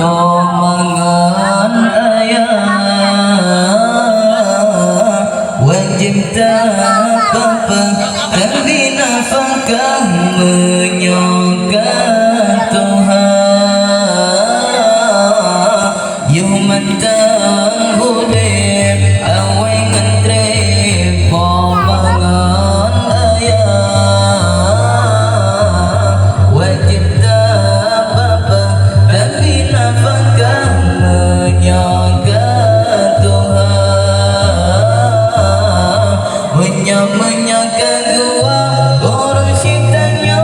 mangan ayah wajib tak apa tapi nafkah menyokong Tuhan yo manteng udep awai ngantre mangan ayah wajib tak apa tapi nafkah menyokong Tuhan menyokong gua orang cintanya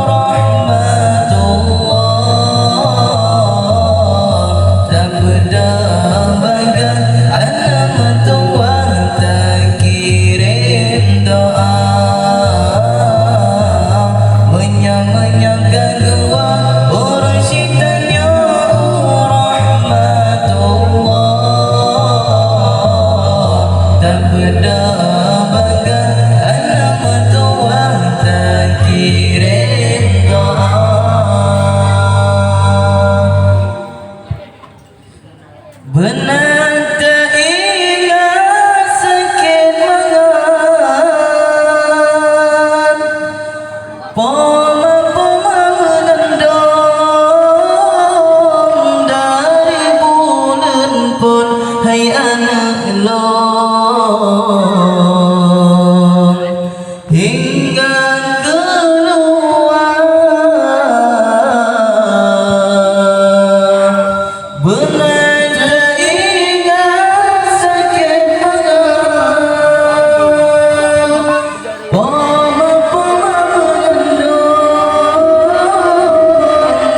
rahmatullah tak berdambakan anak mertua tak kirim doa menyokong gua orang cintanya rahmatullah tak berdambakan anak mertua tak kirim doa. Benar tak ingat sakit mangan poma-poma menendang dari bulan pun hai anak long hingga keluar benar tak ingat sakit mangan poma-poma menendang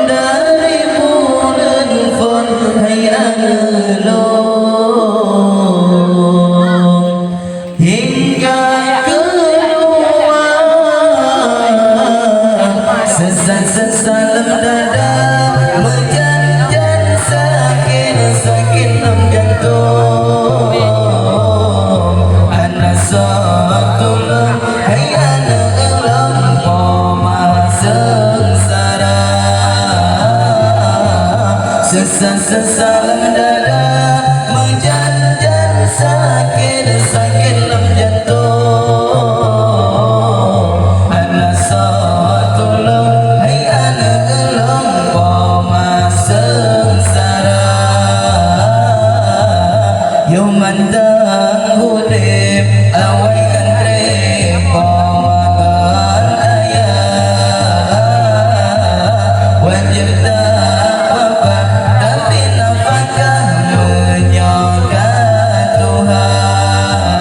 dari bulan pun hai anak long hingga keluar sesan-sesan dada menjanjan sakit-sakit dalam jantung anak satulah hai anak elang poma sengsara sesan-sesan dada menjanjan sakit-sakit dalam jantung anak satulah hai anak elang poma sengsara yo manteng udep awai kantre mangan ayah wajib tak apa tapi nafkah menyokong Tuhan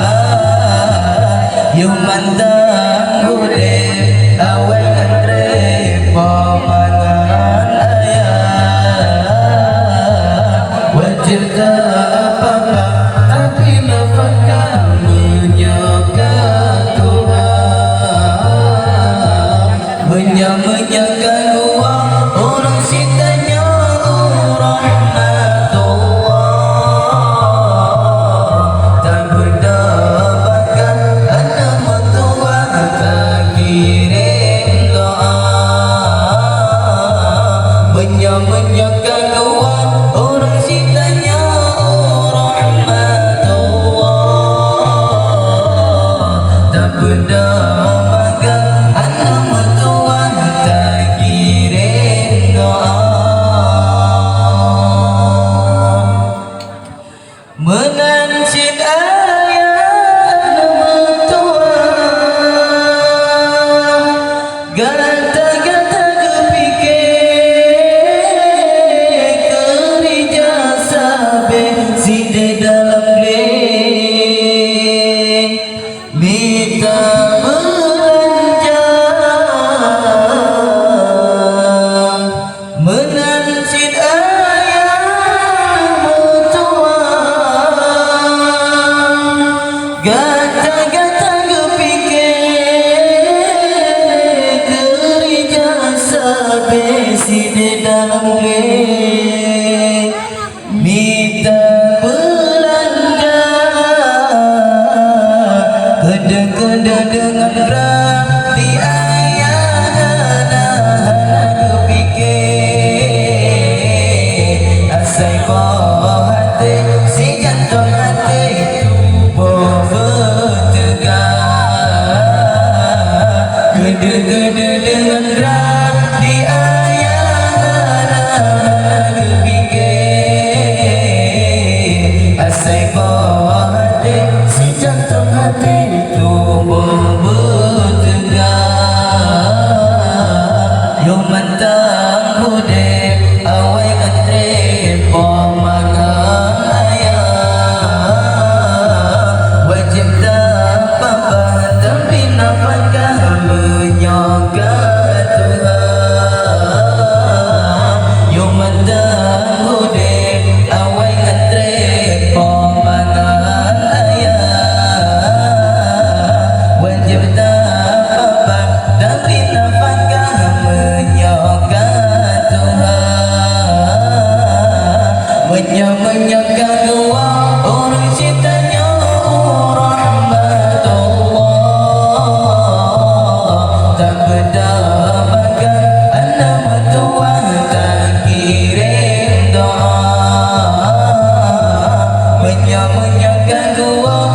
yo manteng udep awai kantre mangan ayah wajib tak apa tapi nafkah menyokong Tuhan menyokong gua orang cintanya rahmatullah tak berdambakan anak mertua tak kirim doa menyokong gua orang cintanya rahmatullah tak berdambakan anak mertua tak kirim doa menancit ayah mertua gata-gata kepikir kerja sabe side dalam leh minta belanja menancit ayah mertua gata-gata kepikir kerja sabe side dalam leh minta belanja kede-kede dengan berarti ayah anak kepikir gede-gede dengan gerak di ayah lebih asai bawah hati si jantung hati tubuh bertegak yo manteng udep awai ngantre pemangang ayah wajib tak apa tapi nafkah menyoga Tuhan yo manteng udep awai ngantre pemangang ayah wajib tak apa tapi nafkah menyoga Tuhan menyoga dua orang cintanya rahmatullah tak berdamaikan anak mertua tak kirim doa menyoga dua